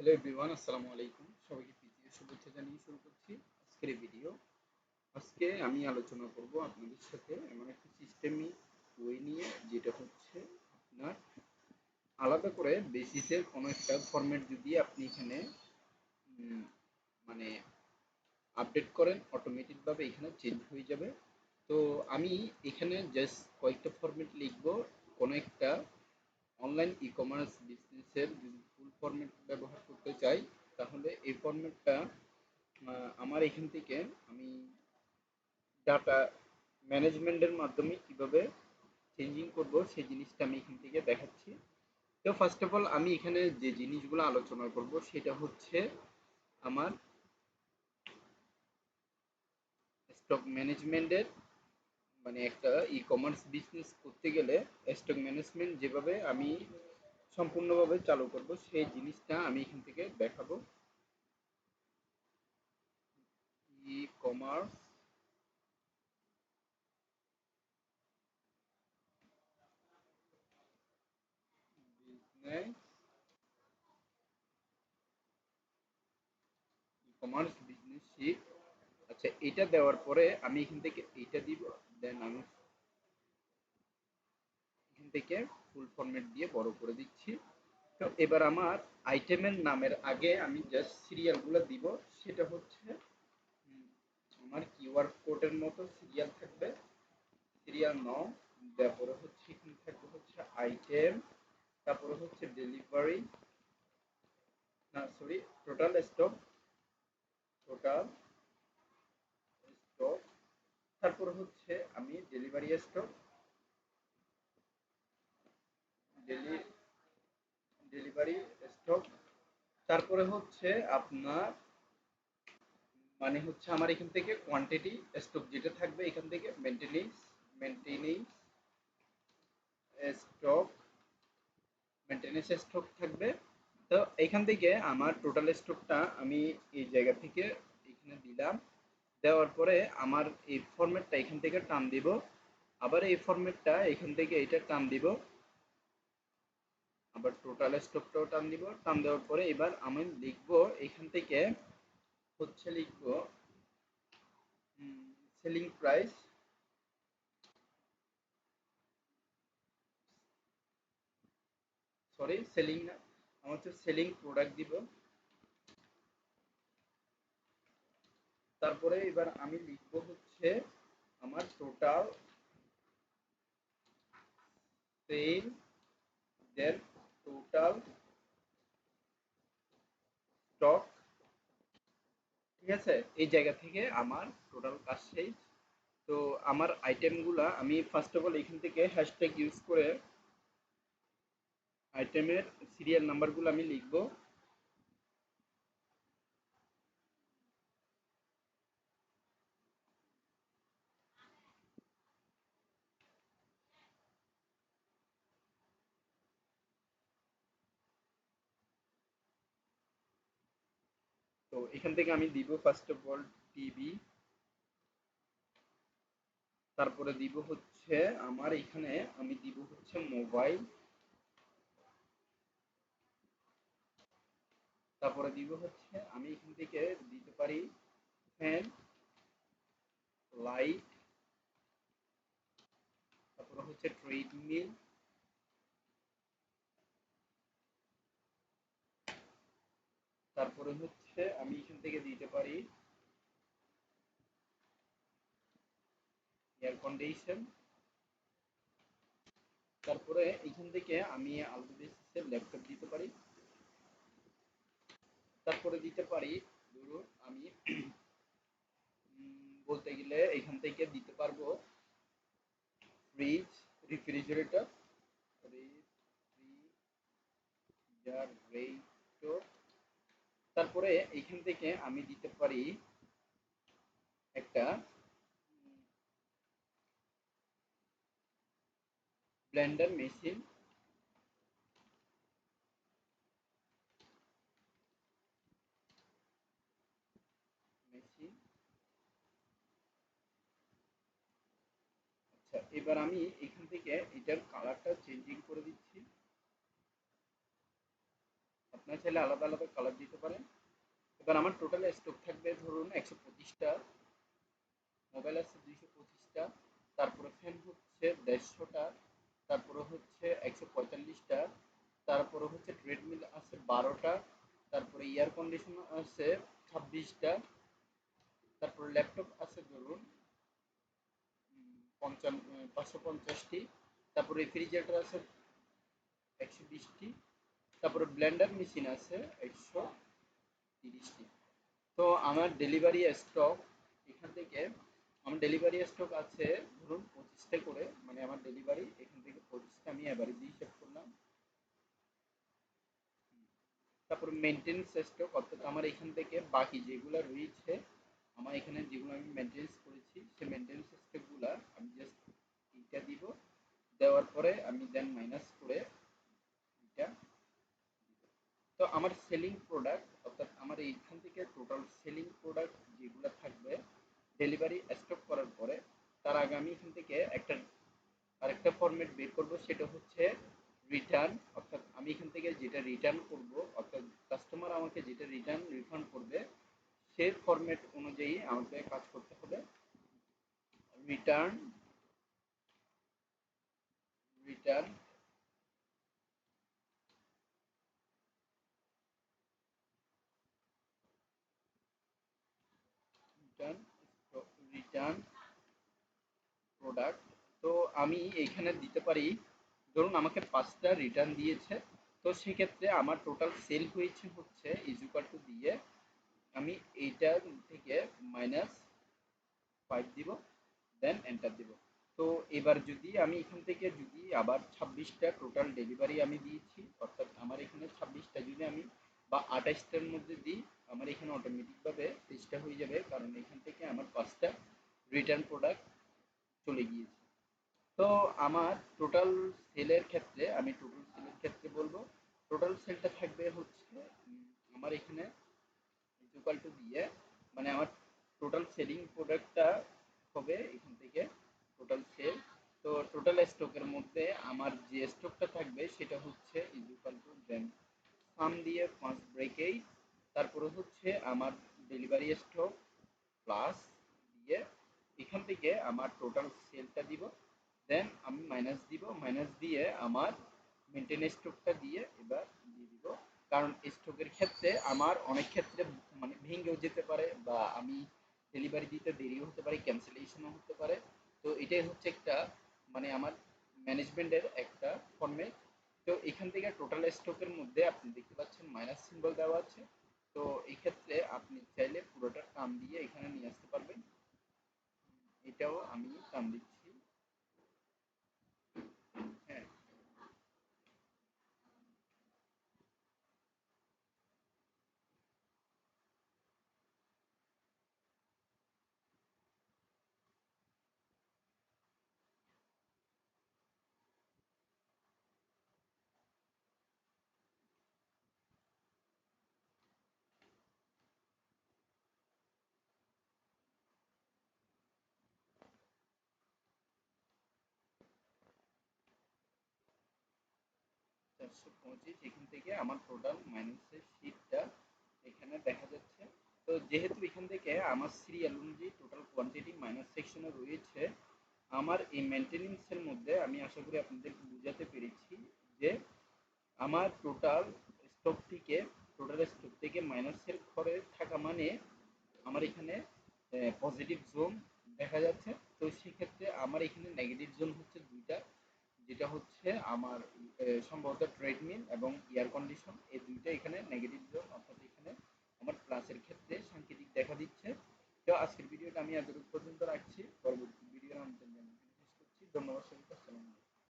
Hello everyone, আসসালামু আলাইকুম। সবাইকে প্রীতীয় শুভেচ্ছা জানিয়ে শুরু করছি আজকের এই ভিডিও। আজকে আমি আলোচনা করব আপনাদের সাথে এমন একটা সিস্টেমিক ওয়ে নিয়ে, যেটা হচ্ছে আপনার আলাদা করে বেসিসের কোনো একটা ফরম্যাট যদি আপনি এখানে উম, মানে আপডেট করেন, অটোমেটিকভাবে এখানে চেঞ্জ হয়ে যাবে। তো আমি এখানে জাস্ট কয়েকটা ফরম্যাট লিখব। কোনো একটা অনলাইন ই কমার্স বিজনেসের যদি ফুল ফরম্যাট ব্যবহার করতে চাই, তাহলে এই ফরম্যাটটা আমার এখান থেকে আমি ডাটা ম্যানেজমেন্টের মাধ্যমে কিভাবে চেঞ্জিং করব সেই জিনিসটা আমি এখান থেকে দেখাচ্ছি। তো ফার্স্ট অফ অল আমি এখানে যে জিনিসগুলো আলোচনা করব সেটা হচ্ছে আমার স্টক ম্যানেজমেন্টের, মানে একটা ই কমার্স বিজনেস করতে গেলে স্টক ম্যানেজমেন্ট যেভাবে আমি সম্পূর্ণভাবে চালু করব সেই জিনিসটা আমি এখান থেকে দেখাবো। E commerce business, e commerce business sheet. আচ্ছা, এটা দেওয়ার পরে আমি এখান থেকে এইটা দিব। দেন আমি এখান থেকে ফুল ফরম্যাট দিয়ে বড় করে দিচ্ছি। তো এবার আমার আইটেমের নামের আগে আমি জাস্ট সিরিয়ালগুলো দিব। সেটা হচ্ছে উম, আমার কিউআর কোডের মতো সিরিয়াল থাকবে, সিরিয়াল নং। তারপরে হচ্ছে এখানে থাকবে হচ্ছে আইটেম, তারপরে হচ্ছে ডেলিভারি, না sorry, total stock, total stock. তারপরে হচ্ছে আমি ডেলিভারি স্টক, ডেলিভারি স্টক। তারপরে হচ্ছে আপনার, মানে হচ্ছে আমার এখান থেকে কোয়ান্টিটি স্টক যেটা থাকবে, এখান থেকে মেনটেনেন্স স্টক, মেনটেনেন্স স্টক থাকবে। তো এখান থেকে আমার টোটাল স্টকটা আমি এই জায়গা থেকে এখানে দিলাম। দেওয়ার পরে আমার এই ফরম্যাটটা এখান থেকে টান দিব, আবার এই ফরম্যাটটা এখান থেকে এটা টান দিব, আবার টোটাল স্টকটাও টান দিব। টান দেওয়ার পরে এবার আমি লিখবো এখান থেকে, হচ্ছে লিখবো সেলিং প্রাইস, সরি সেলিং না, আমার হচ্ছে সেলিং প্রোডাক্ট দিব। তারপরে এবার আমি লিখবো হচ্ছে আমার টোটাল সেল, দেন টোটাল স্টক। ঠিক আছে, এই জায়গা থেকে আমার টোটাল কাজ শেষ। তো আমার আইটেমগুলা আমি ফার্স্ট অফ অল এখান থেকে হ্যাশট্যাগ ইউজ করে আইটেমের সিরিয়াল নাম্বারগুলো আমি লিখবো। তো এখান থেকে আমি দিব ফার্স্ট অফ অল টিভি, তারপরে দিব হচ্ছে আমার এখানে আমি দিব হচ্ছে মোবাইল, তারপরে দিব হচ্ছে আমি এখান থেকে দিতে পারি ফ্যান, লাইট, তারপরে হচ্ছে ট্রেডমিল, তারপরে হচ্ছে আমি এখান থেকে দিতে পারি এয়ার কন্ডিশন। তারপরে এখান থেকে আমি আলাদা বেসিসের ল্যাপটপ দিতে পারি। তারপরে দিতে পারি, ধরুন আমি বলতে গেলে এখান থেকে দিতে পারবো ফ্রিজ, রেফ্রিজারেটর, রেফ্রিজারেটর। তারপরে এখান থেকে আমি দিতে পারি একটা ব্লেন্ডার মেশিন, মেশিন। আচ্ছা, এবার আমি এখান থেকে এটার কালারটা চেঞ্জিং করে দিচ্ছি। আপনারা চাইলে আলাদা আলাদা কালার দিতে পারেন। এবার আমার টোটাল স্টক থাকবে ধরুন 125টা, মোবাইল আছে 225টা, তারপরে ফ্যান হচ্ছে 150টা, তারপরে হচ্ছে 145টা, তারপরে হচ্ছে ট্রেডমিল আছে 12টা, তারপরে এয়ার কন্ডিশনার আছে 26টা, তারপরে ল্যাপটপ আছে ধরুন 550টি, তারপরে রেফ্রিজারেটর আছে 120টি, তারপরে ব্লেন্ডার মেশিন আছে 130টি। তো আমার ডেলিভারি স্টক এখান থেকে আমার ডেলিভারি স্টক আছে ধরুন 25টা করে, মানে আমার ডেলিভারি এখান থেকে 25টা আমি এভারেজ হিসাব করলাম। তারপরে মেনটেন্স স্টক, অর্থাৎ আমার এখান থেকে বাকি যেগুলো রয়েছে, আমার এখানে যেগুলো আমি মেনটেন্স করেছি সেই মেনটেন্স স্টকগুলা আমি জাস্ট এইটা দিব, দেওয়ার পরে আমি দেন মাইনাস করে এটা। তো আমার সেলিং প্রোডাক্ট, অর্থাৎ আমার এইখান থেকে টোটাল সেলিং প্রোডাক্ট যেগুলো থাকবে ডেলিভারি স্টপ করার পরে, তার আগে আমি এখান থেকে আরেকটা ফরম্যাট বের করব, সেটা হচ্ছে রিটার্ন। অর্থাৎ আমি এখান থেকে যেটা রিটার্ন করব, অর্থাৎ কাস্টমার আমাকে যেটা রিটার্ন রিফান্ড করবে সেই ফরম্যাট অনুযায়ী আমাকে কাজ করতে হবে। Return return return return product. তো আমি এইখানে দিতে পারি, ধরুন আমাকে 5টা রিটার্ন দিয়েছে, তো সেক্ষেত্রে আমার টোটাল সেল হয়েছে হচ্ছে ইজুকাল টু দিয়ে আমি এইটা থেকে -5 দিব, দেন এন্টার দিব। তো এবার যদি আমি এখান থেকে যদি আবার 26টা টোটাল ডেলিভারি আমি দিয়েছি, অর্থাৎ আমার এখানে 26টা যদি আমি বা 28টার মধ্যে দিই, আমার এখানে অটোমেটিকভাবে 23টা হয়ে যাবে, কারণ এখান থেকে আমার 5টা রিটার্ন প্রোডাক্ট চলে গিয়েছে। তো আমার টোটাল সেলের ক্ষেত্রে আমি টোটাল সেলের ক্ষেত্রে বলবো, টোটাল সেলটা থাকবে হচ্ছে আমার এখানে ইকুয়াল টু দিয়ে, মানে আমার টোটাল সেলিং প্রোডাক্টটা হবে এখান থেকে টোটাল সেল। তো টোটাল স্টকের মধ্যে আমার যে স্টকটা থাকবে সেটা হচ্ছে ইকুয়াল টু দেন সাম দিয়ে 5 ব্রেকেই, তারপরে হচ্ছে আমার ডেলিভারি স্টক প্লাস দিয়ে এখান থেকে আমার টোটাল সেলটা দিব, দেন আমি মাইনাস দিব, মাইনাস দিয়ে আমার মেনটেন্যান্স স্টকটা দিয়ে এবার দিয়ে দিব। কারণ স্টকের ক্ষেত্রে আমার অনেক ক্ষেত্রে মানে ভেঙেও যেতে পারে, বা আমি ডেলিভারি দিতে দেরিও হতে পারে, ক্যান্সেলেশনও হতে পারে। তো এটাই হচ্ছে একটা মানে আমার ম্যানেজমেন্টের একটা ফর্মেট। তো এখান থেকে টোটাল স্টকের মধ্যে আপনি দেখতে পাচ্ছেন মাইনাস সিম্বল দেওয়া আছে। তো এই ক্ষেত্রে আপনি চাইলে পুরোটা টার্ম দিয়ে এখানে নিয়ে আসতে পারবেন। এটাও আমি টার্ম দিচ্ছি। হ্যাঁ, চারশো পঁচিশ এখান থেকে আমার টোটাল মাইনাসের শিটটা এখানে দেখা যাচ্ছে। তো যেহেতু এখান থেকে আমার সিরিয়াল অনুযায়ী টোটাল কোয়ান্টিটি মাইনাস সেকশনে রয়েছে, আমার এই মেনটেনেন্সের মধ্যে আমি আশা করি আপনাদেরকে বুঝাতে পেরেছি যে আমার টোটাল স্টক থেকে মাইনাসের ঘরে থাকা মানে আমার এখানে পজিটিভ জোন দেখা যাচ্ছে। তো সেক্ষেত্রে আমার এখানে নেগেটিভ জোন হচ্ছে দুইটা, যেটা হচ্ছে আমার সম্ভবত ট্রেডমিল এবং এয়ার কন্ডিশন, এই দুইটা এখানে নেগেটিভ জোন, অর্থাৎ এখানে আমার প্লাসের ক্ষেত্রে সাংকেতিক দেখা দিচ্ছে। তো আজকের ভিডিওটা আমি এতটুকু পর্যন্ত রাখছি, পরবর্তী ভিডিও আমি শেষ করছি। ধন্যবাদ সবাইকে, আসসালামু আলাইকুম।